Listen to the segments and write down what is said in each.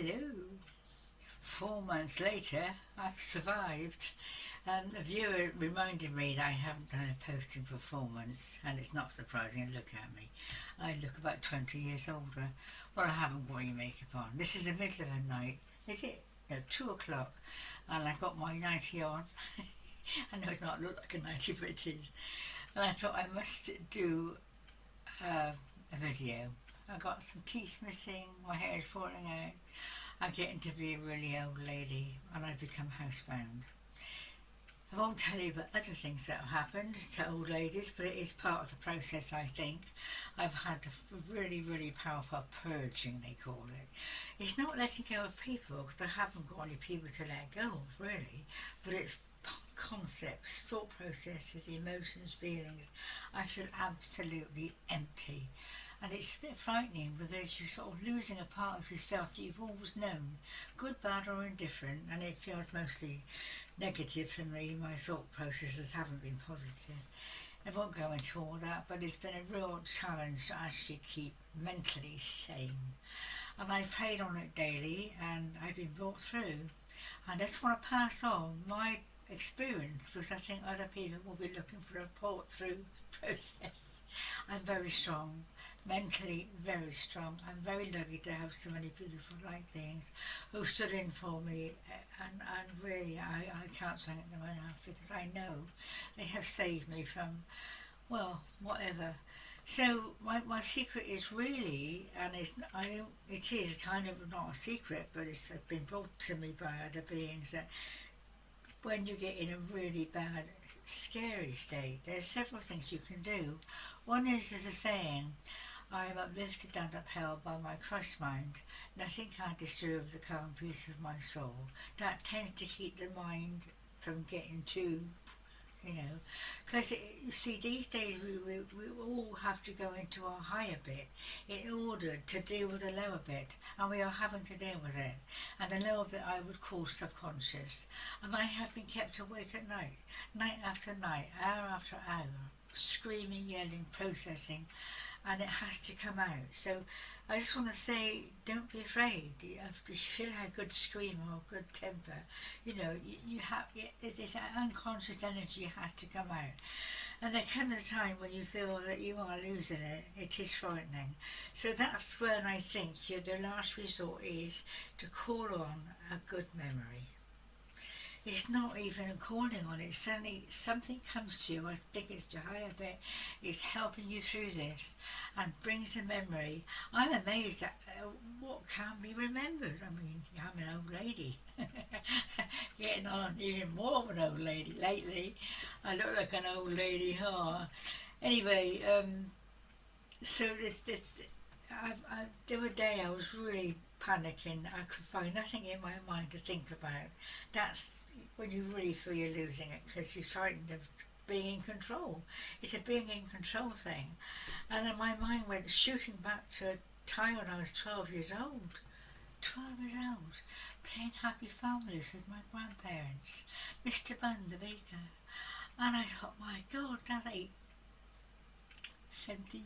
Hello. 4 months later, I survived. A viewer reminded me that I haven't done a posting for 4 months, and it's not surprising. Look at me. I look about 20 years older. Well, I haven't got any makeup on. This is the middle of the night. Is it? No, 2 o'clock. And I've got my nightie on. I know it's not look like a nightie, but it is. And I thought I must do a video. I got some teeth missing, my hair is falling out. I'm getting to be a really old lady and I've become housebound. I won't tell you about other things that have happened to old ladies, but it is part of the process, I think. I've had a really, really powerful purging, they call it. It's not letting go of people, because I haven't got any people to let go of, really, but it's concepts, thought processes, emotions, feelings. I feel absolutely empty. And it's a bit frightening because you're sort of losing a part of yourself that you've always known, good, bad or indifferent, and it feels mostly negative for me. My thought processes haven't been positive. I won't go into all that, but it's been a real challenge to actually keep mentally sane. And I prayed on it daily and I've been brought through. And I just want to pass on my experience because I think other people will be looking for a port through process. I'm very strong, mentally very strong. I'm very lucky to have so many beautiful light beings who stood in for me, and really I can't thank them enough because I know they have saved me from, well, whatever. So my secret is really, and it is kind of not a secret, but it's been brought to me by other beings that when you get in a really bad, scary state, there's several things you can do. One is, there's a saying, I am uplifted and upheld by my Christ mind. Nothing can disturb the calm peace of my soul. That tends to keep the mind from getting too, because you see, these days we all have to go into our higher bit in order to deal with the lower bit, and we are having to deal with it. And the lower bit I would call subconscious. And I have been kept awake at night, night after night, hour after hour, screaming, yelling, processing, and it has to come out. So I just want to say, don't be afraid. If you feel a good scream or a good temper, you have, this unconscious energy has to come out. And there comes a time when you feel that you are losing it. It is frightening. So that's when I think the last resort is to call on a good memory. It's not even a calling on it. Suddenly something comes to you. I think it's your higher bit. It's helping you through this and brings a memory. I'm amazed at what can be remembered. I mean, I'm an old lady. Getting on even more of an old lady lately. I look like an old lady. Huh? Anyway, so the other day I was really panicking. I could find nothing in my mind to think about. That's when you really feel you're losing it because you're frightened of being in control. It's a being in control thing. And then my mind went shooting back to a time when I was 12 years old. 12 years old, playing Happy Families with my grandparents, Mr. Bunn the baker. And I thought, my God, that's 70.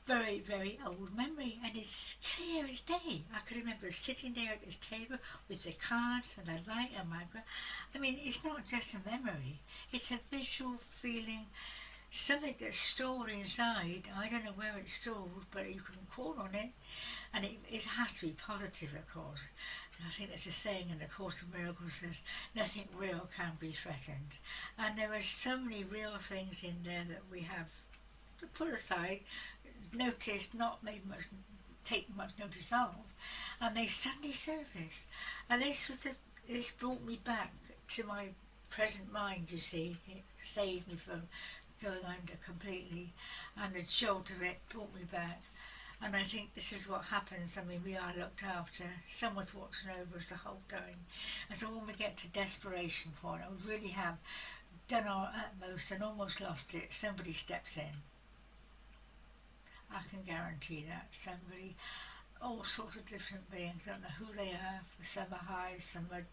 Very, very old memory, and it's clear as day. I can remember sitting there at this table with the cards and the light and I mean, it's not just a memory, it's a visual feeling, something that's stored inside. I don't know where it's stored, but you can call on it, and it has to be positive, of course. And I think there's a saying in the Course of Miracles says, nothing real can be threatened. And there are so many real things in there that we have put aside, noticed, not made much, take much notice of, and they suddenly surface. And this brought me back to my present mind. You see, it saved me from going under completely, and the jolt of it brought me back. And I think this is what happens. I mean, we are looked after. Someone's watching over us the whole time. And so when we get to desperation point, we really have done our utmost and almost lost it, somebody steps in. I can guarantee that somebody, all sorts of different beings, don't know who they are, some are high, some are,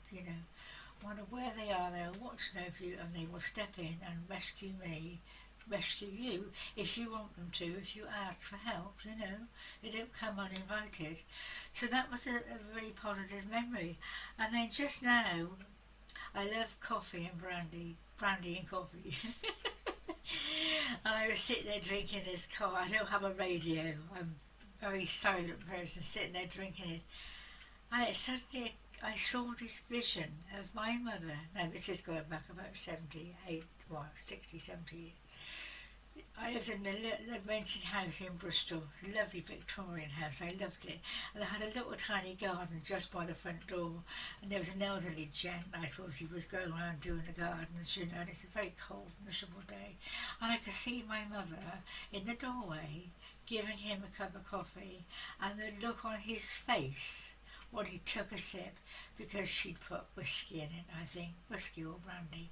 wonder where they are, they're watching over you, and they will step in and rescue me rescue you if you want them to, if you ask for help, They don't come uninvited. So that was a really positive memory. And then just now, I love coffee and brandy and coffee. And I was sitting there drinking this coffee. I don't have a radio. I'm a very silent person sitting there drinking it. And it suddenly, I saw this vision of my mother. Now, this is going back about 78, well, 60, 70 years. I lived in a rented house in Bristol, a lovely Victorian house. I loved it. And I had a little tiny garden just by the front door. And there was an elderly gent. I thought he was going around doing the gardens, and it's a very cold, miserable day. And I could see my mother in the doorway giving him a cup of coffee, and the look on his face when he took a sip, because she'd put whiskey in it, I think, whiskey or brandy.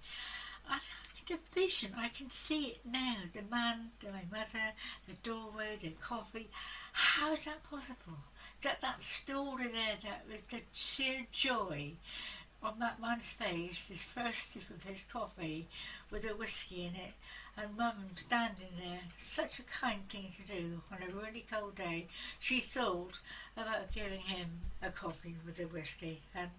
And the vision, I can see it now. The man, my mother, the doorway, the coffee. How is that possible? That story there, that was the sheer joy on that man's face, his first sip of his coffee with a whiskey in it, and Mum standing there. Such a kind thing to do on a really cold day. She thought about giving him a coffee with a whiskey, and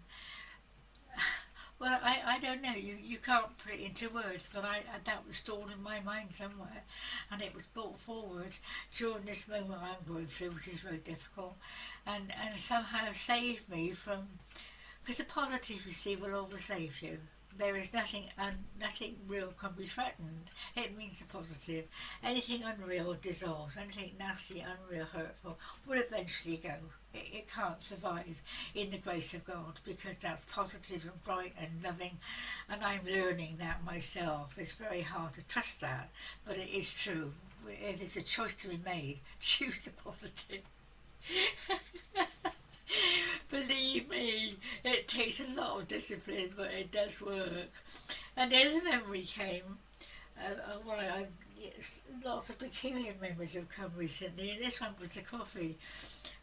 well, I don't know, you can't put it into words, but that was stored in my mind somewhere, and it was brought forward during this moment I'm going through, which is very difficult, and somehow saved me from, because the positive you see will always save you. There is nothing nothing real can be threatened. It means the positive. Anything unreal dissolves. Anything nasty, unreal, hurtful will eventually go. It can't survive in the grace of God, because that's positive and bright and loving, and I'm learning that myself. It's very hard to trust that, but it is true. If it's a choice to be made, choose the positive. Believe me, it takes a lot of discipline, but it does work. And the other memory came, yes, lots of peculiar memories have come recently, and this one was the coffee.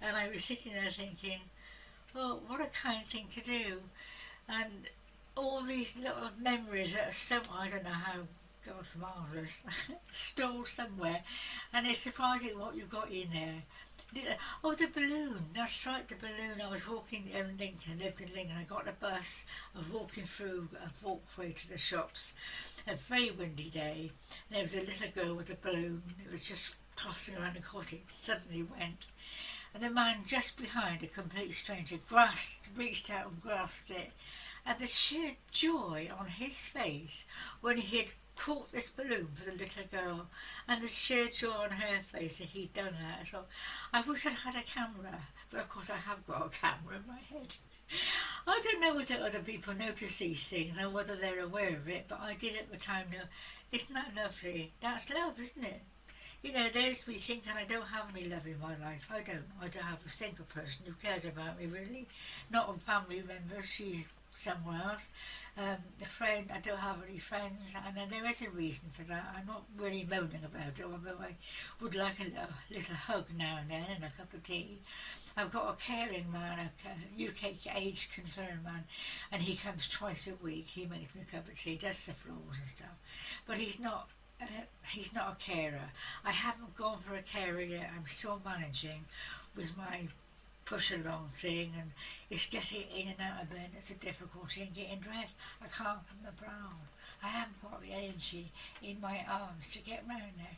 And I was sitting there thinking, oh, what a kind thing to do. And all these little memories that are so, I don't know how, God's marvellous, stored somewhere. And it's surprising what you've got in there. Oh, the balloon. That's right, the balloon. I was walking in Lincoln, lived in Lincoln. I got a bus. I was walking through a walkway to the shops. A very windy day. And there was a little girl with a balloon. It was just tossing around, and of course it suddenly went. And the man just behind, a complete stranger, reached out and grasped it. And the sheer joy on his face when he had caught this balloon for the little girl, and the sheer joy on her face that he'd done that. I thought, I wish I'd had a camera, but of course I have got a camera in my head. I don't know whether other people notice these things and whether they're aware of it, but I did at the time know, isn't that lovely? That's love, isn't it? There's me thinking I don't have any love in my life. I don't have a single person who cares about me, really. Not a family member, she's somewhere else. A friend, I don't have any friends, and then there is a reason for that. I'm not really moaning about it, although I would like a little hug now and then and a cup of tea. I've got a caring man, a UK age concerned man, and he comes twice a week. He makes me a cup of tea, does the floors and stuff. But he's not a carer. I haven't gone for a carer yet. I'm still managing with my push along thing, and it's getting in and out of bed. It's a difficulty in getting dressed. I can't put my bra on. I haven't got the energy in my arms to get round there.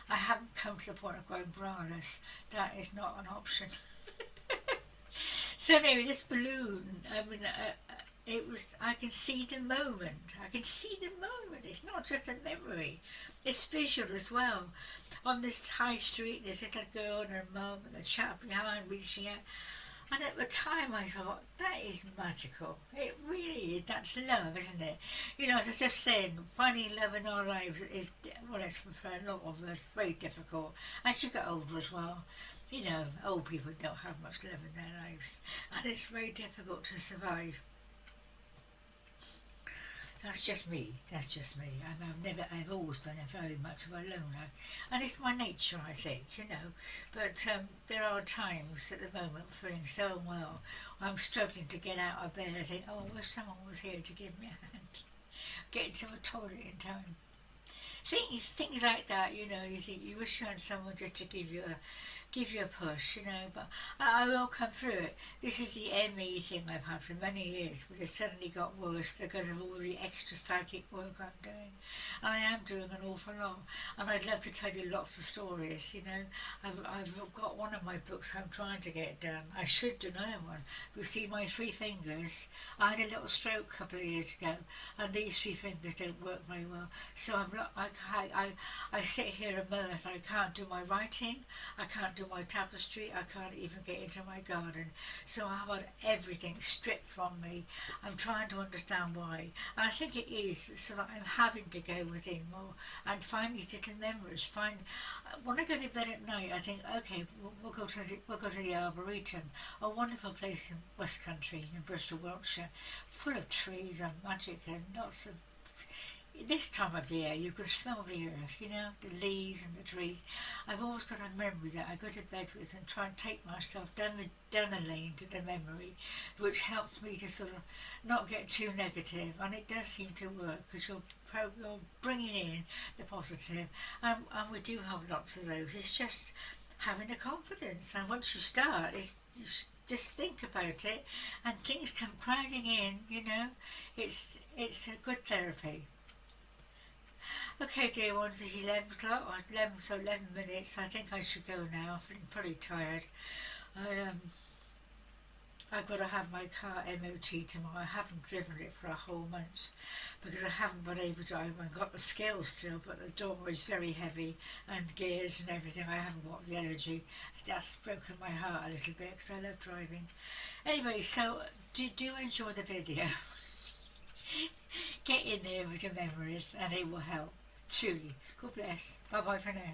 I haven't come to the point of going braless. That is not an option. So anyway, this balloon, it was, I can see the moment. I can see the moment. It's not just a memory. It's visual as well. On this high street, there's a little girl and her mum and the chap behind reaching out. And at the time I thought, that is magical. It really is. That's love, isn't it? As I was just saying, finding love in our lives is, well, it's for a lot of us very difficult. As you get older as well, old people don't have much love in their lives. And it's very difficult to survive. That's just me. I've always been very much of a loner, and it's my nature, I think. But there are times at the moment, feeling so unwell, I'm struggling to get out of bed. I think, oh, I wish someone was here to give me a hand, get into the toilet in time. things like that. You know, you think you wish you had someone just to give you a push, you know, but I will come through it. This is the ME thing I've had for many years, but it suddenly got worse because of all the extra psychic work I'm doing. And I am doing an awful lot, and I'd love to tell you lots of stories, you know. I've got one of my books I'm trying to get done. I should do another one. You see my three fingers, I had a little stroke a couple of years ago, and these three fingers don't work very well. So I'm not, I sit here and mirth. I can't do my writing, I can't do my tapestry, I can't even get into my garden. So I've had everything stripped from me. I'm trying to understand why. And I think it is so that I'm having to go within more and find these little memories. When I go to bed at night, I think, okay, we'll go to the Arboretum, a wonderful place in West Country in Bristol, Wiltshire, full of trees and magic and lots of this time of year you can smell the earth, you know, the leaves and the trees. I've always got a memory that I go to bed with and try and take myself down the lane to the memory, which helps me to sort of not get too negative, and it does seem to work because you're bringing in the positive, and we do have lots of those. It's just having the confidence, and once you start, just think about it, and things come crowding in. You know, it's a good therapy. Okay, dear ones, it's 11 o'clock, or 11, so 11 minutes. I think I should go now. I'm feeling pretty tired. I, I've got to have my car MOT tomorrow. I haven't driven it for a whole month because I haven't been able to. I haven't got the skills still, but the door is very heavy and gears and everything. I haven't got the energy. That's broken my heart a little bit because I love driving. Anyway, so do enjoy the video. Get in there with your memories and it will help. Truly. God bless. Bye bye for now.